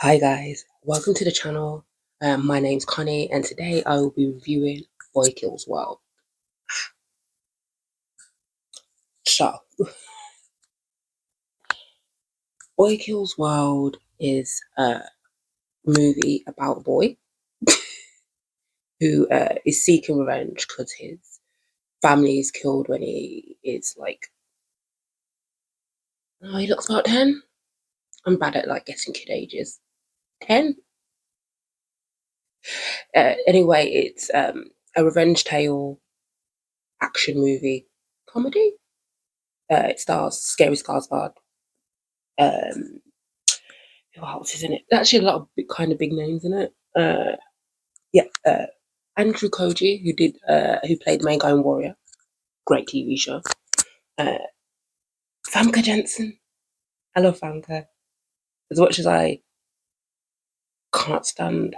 Hi guys, welcome to the channel. My name's Connie and today I will be reviewing Boy Kills World. So, Boy Kills World is a movie about a boy who is seeking revenge because his family is killed when he is he looks about 10. I'm bad at guessing kid ages. 10? Anyway, it's a revenge tale action movie comedy. It stars Scary Skarsgård. Um, who else is in it? Actually, a lot of big names in it. Yeah, Andrew Koji, who played the main guy in Warrior, great TV show. Uh, Famke Jensen, I love Famke. As much as I can't stand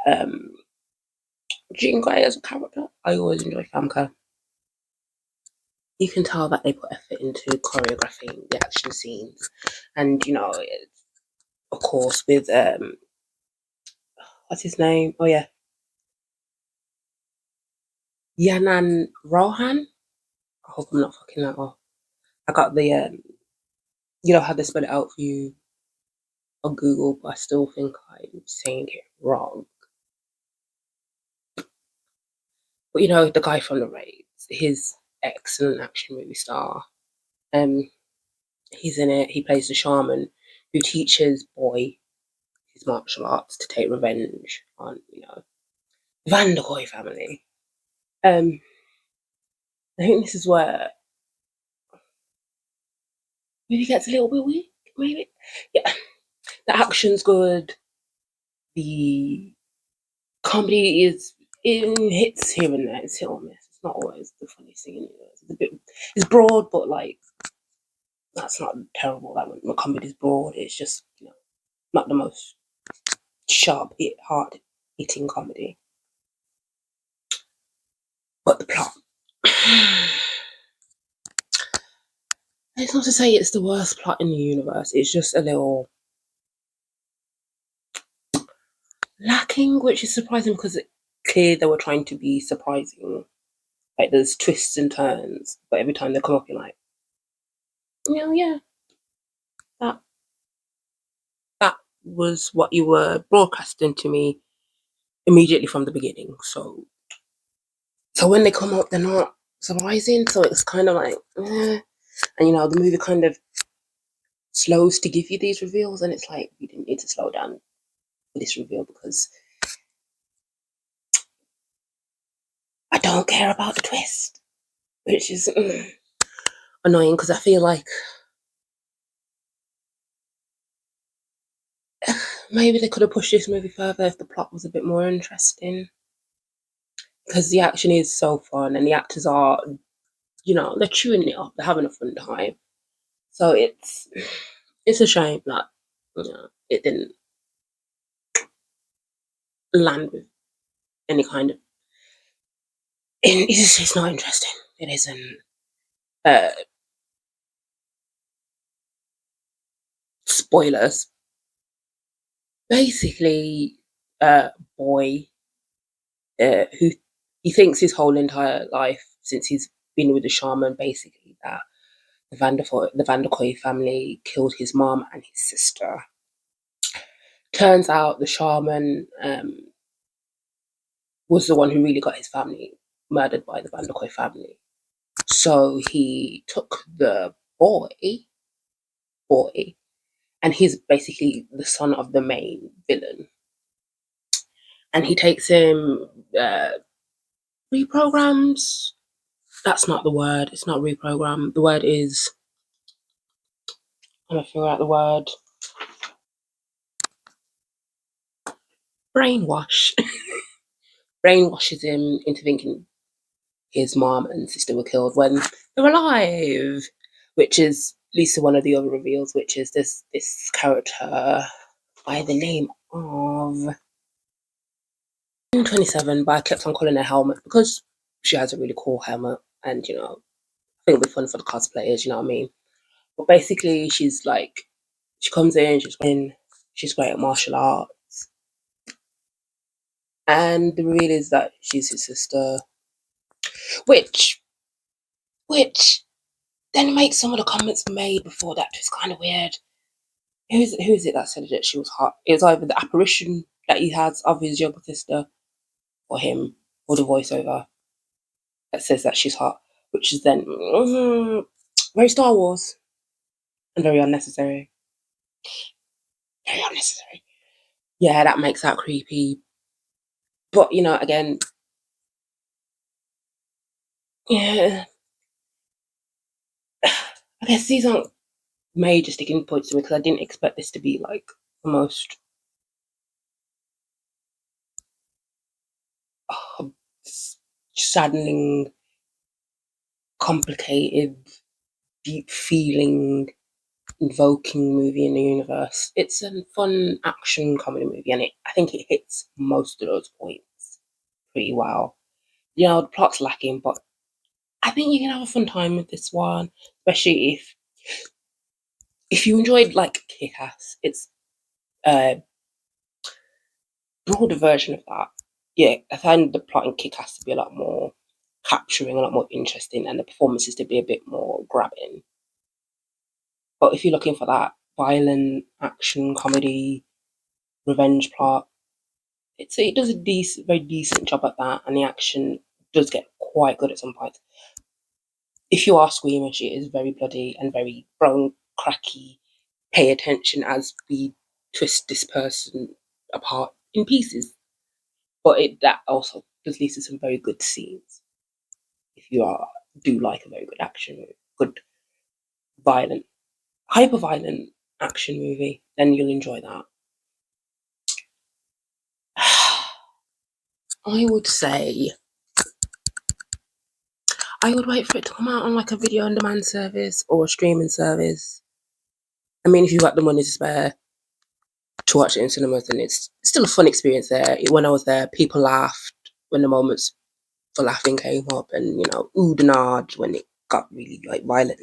Jean Grey as a character, I always enjoy Famke. You can tell that they put effort into choreographing the action scenes, and of course, with what's his name? Oh yeah, Yanan Rohan. I hope I'm not fucking that up. I got the how they spell it out for you on Google, but I still think I'm saying it wrong. But the guy from the Raids, his excellent action movie star. Um, he's in it. He plays the shaman who teaches Boy his martial arts to take revenge on the Van der Kooi family. Um, I think this is where maybe gets a little bit weak. Maybe, yeah. The action's good. The comedy it hits here and there. It's hit or miss. It's not always the funniest thing in the universe. It's broad, but that's not terrible. That when comedy is broad, it's just not the most hard hitting comedy. But the plot. It's not to say it's the worst plot in the universe. It's just a little lacking, which is surprising because it's clear they were trying to be surprising. Like there's twists and turns, but every time they come up, you're like, yeah, that that was what you were broadcasting to me immediately from the beginning. So when they come up, they're not surprising. So it's kind of like, and the movie kind of slows to give you these reveals, and it's like you didn't need to slow down for this reveal because I don't care about the twist, which is annoying because I feel like maybe they could have pushed this movie further if the plot was a bit more interesting. Because the action is so fun and the actors are, they're chewing it up, they're having a fun time. So it's a shame that it didn't land with any kind of. It's not interesting. It isn't. Uh, Spoilers. Basically, Boy, who he thinks his whole entire life since he's been with the shaman, basically that the Van der Kooi family killed his mom and his sister. Turns out the shaman was the one who really got his family murdered by the Van der Kooi family. So he took the boy, and he's basically the son of the main villain. And he takes him, reprograms. That's not the word. It's not reprogram. The word is, I'm gonna figure out the word. Brainwash. Brainwashes him into thinking his mom and sister were killed when they're alive, which is at least one of the other reveals, which is this character by the name of 27, but I kept on calling her Helmet because she has a really cool helmet, and I think it'll be fun for the cosplayers. You know what I mean? But basically, she comes in, she's great at martial arts. and the reveal is that she's his sister, which which then makes some of the comments made before that just kind of weird. Who is it that said that she was hot? It was either the apparition that he has of his younger sister, or him, or the voiceover that says that she's hot, which is then very Star Wars and very unnecessary. Very unnecessary. Yeah, that makes that creepy. But again, yeah, I guess these aren't major sticking points to me because I didn't expect this to be like the most uh, saddening, complicated, deep feeling, invoking movie in the universe. It's a fun action comedy movie, and I think it hits most of those points pretty well. The plot's lacking, but I think you can have a fun time with this one, especially if you enjoyed like Kick-Ass. It's a broader version of that. Yeah, I find the plot in Kick-Ass to be a lot more capturing, a lot more interesting, and the performances to be a bit more grabbing. But if you're looking for that violent action comedy revenge plot, it does a very decent job at that, and the action does get quite good at some points. If you are squeamish, it is very bloody and very bone cracky. Pay attention as we twist this person apart in pieces. But that also does lead to some very good scenes. If you do like a very good action movie, good violent, hyper violent action movie, then you'll enjoy that. I would say I would wait for it to come out on like a video on demand service or a streaming service. I mean, if you've got the money to spare to watch it in cinemas, then it's still a fun experience there. When I was there, people laughed when the moments for laughing came up, and ooh and nod when it got really like violent.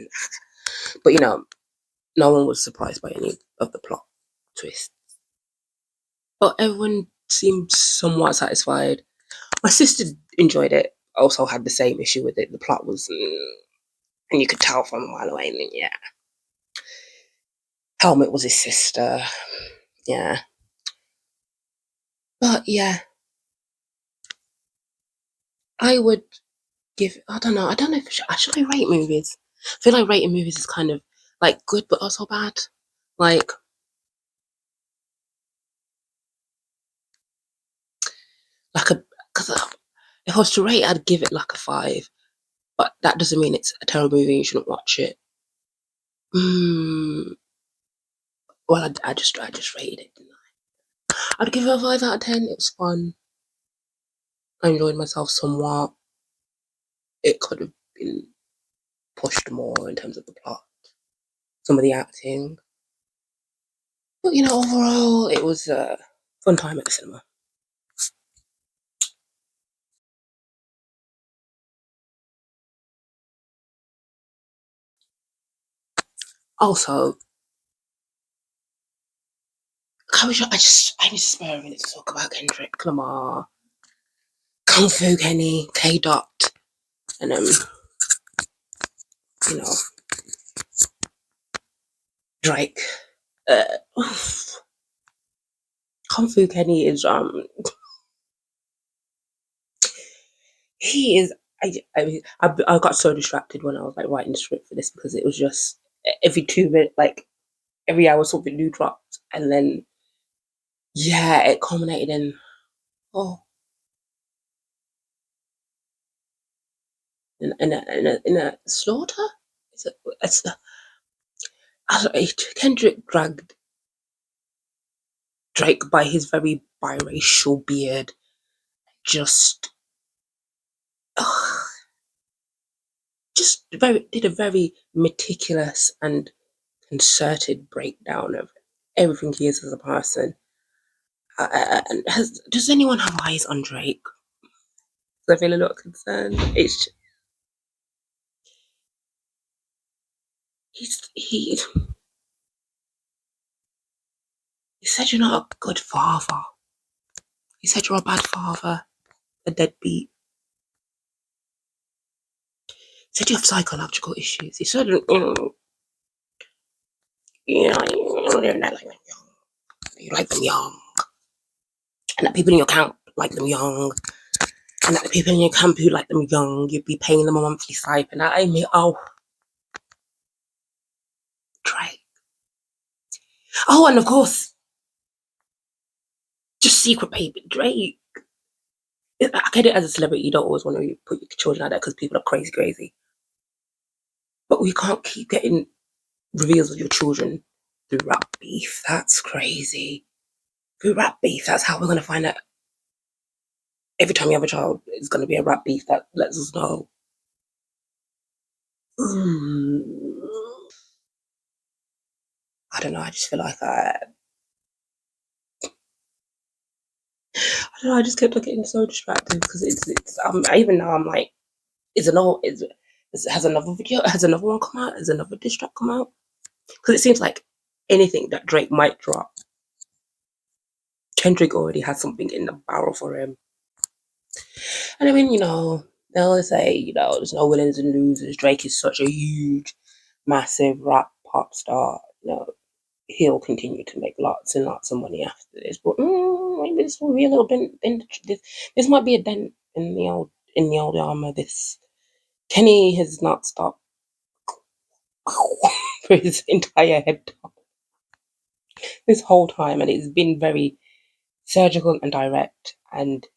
But no one was surprised by any of the plot twists. But everyone seemed somewhat satisfied. My sister enjoyed it. Also had the same issue with it. The plot was, and you could tell from a mile away. And yeah, Helmet was his sister. Yeah, but yeah, I would give. I don't know. I don't know if should I rate movies. I feel like rating movies is kind of like good, but also bad. Like like a because if I was to rate, I'd give it like a 5. But that doesn't mean it's a terrible movie. You shouldn't watch it. Well, I just rated it. I'd give it a 5 out of 10. It was fun. I enjoyed myself somewhat. It could have been pushed more in terms of the plot, some of the acting. But overall, it was a fun time at the cinema. Also, I need to spare a minute to talk about Kendrick, Lamar, Kung Fu Kenny, K. Dot, and you know, Drake. Kung Fu Kenny is he is. I got so distracted when I was like writing the script for this because it was just every 2 minutes, like every hour something new dropped, and then yeah, it culminated in oh in a slaughter. It's Kendrick dragged Drake by his very biracial beard. Just, ugh, just did a very meticulous and concerted breakdown of everything he is as a person. And does anyone have eyes on Drake? 'Cause I feel a lot concerned. He he said you're not a good father. He said you're a bad father, a deadbeat. He said you have psychological issues. He said, you like them young, and that people in your camp like them young, and that the people in your camp who like them young, you'd be paying them a monthly stipend. I mean, oh, Drake. Oh, and of course, just secret baby Drake. I get it as a celebrity, you don't always want to put your children out there because people are crazy, crazy. But we can't keep getting reveals of your children through rap beef. That's crazy. Through rap beef, that's how we're going to find out. Every time you have a child, it's going to be a rap beef that lets us know. Mm. I don't know. I just feel like I don't know. I just kept on getting so distracted because it's. Even now, I'm like, has another video? Has another one come out? Has another diss track come out? Because it seems like anything that Drake might drop, Kendrick already has something in the barrel for him. And I mean, they'll say, there's no winners and losers. Drake is such a huge, massive rap pop star. He'll continue to make lots and lots of money after this. But maybe this will be a little dent. This might be a dent in the old armor. This Kenny has not stopped for his entire head top this whole time, and it's been very surgical and direct. And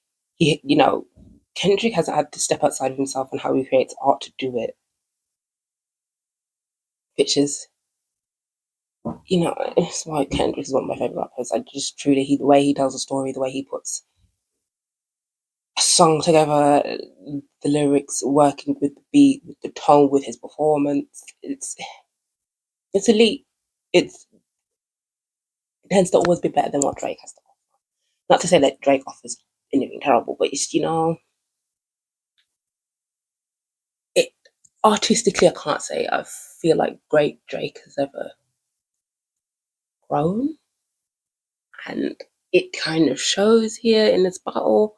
Kendrick has had to step outside of himself and how he creates art to do it, which is, it's why Kendrick is one of my favorite rappers. I just truly, the way he tells a story, the way he puts a song together, the lyrics working with the beat, with the tone, with his performance, it's elite. It tends to always be better than what Drake has to offer. Not to say that Drake offers anything terrible, but it's it artistically, I can't say I feel like great Drake has ever grown, and it kind of shows here in this battle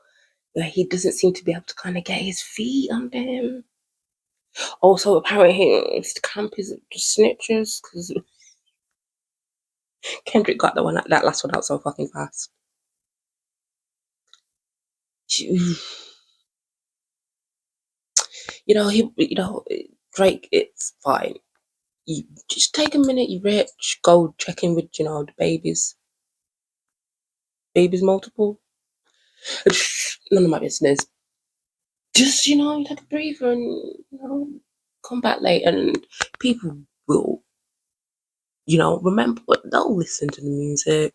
where he doesn't seem to be able to kind of get his feet under him. Also, apparently his camp is just snitches because Kendrick got that last one out so fucking fast. Drake, it's fine. You just take a minute, you rich, go check in with, the babies. Babies multiple. None of my business. Just, take a breather and, come back late and people will, remember, they'll listen to the music.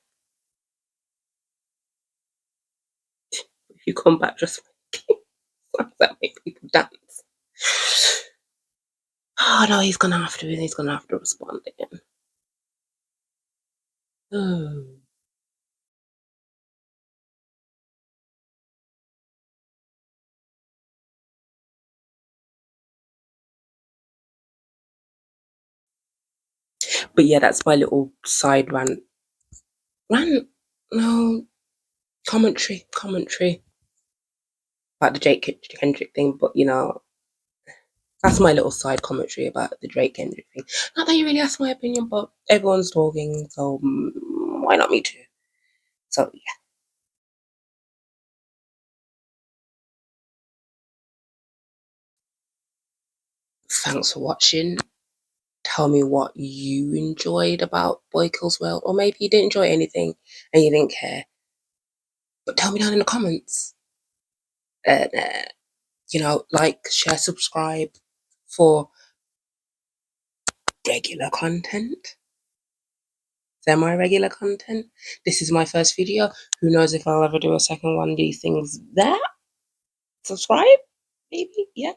If you come back just that make people dance. Oh no, he's gonna have to respond again. Oh. But yeah, that's my little side rant. No, commentary about the Drake Kendrick thing, but that's my little side commentary about the Drake Kendrick thing. Not that you really asked my opinion, but everyone's talking, so why not me too? So yeah. Thanks for watching. Tell me what you enjoyed about Boy Kills World, or maybe you didn't enjoy anything and you didn't care. But tell me down in the comments. And like, share, subscribe for regular content, semi-regular content. This is my first video. Who knows if I'll ever do a second one? These things there. Subscribe, maybe, yeah.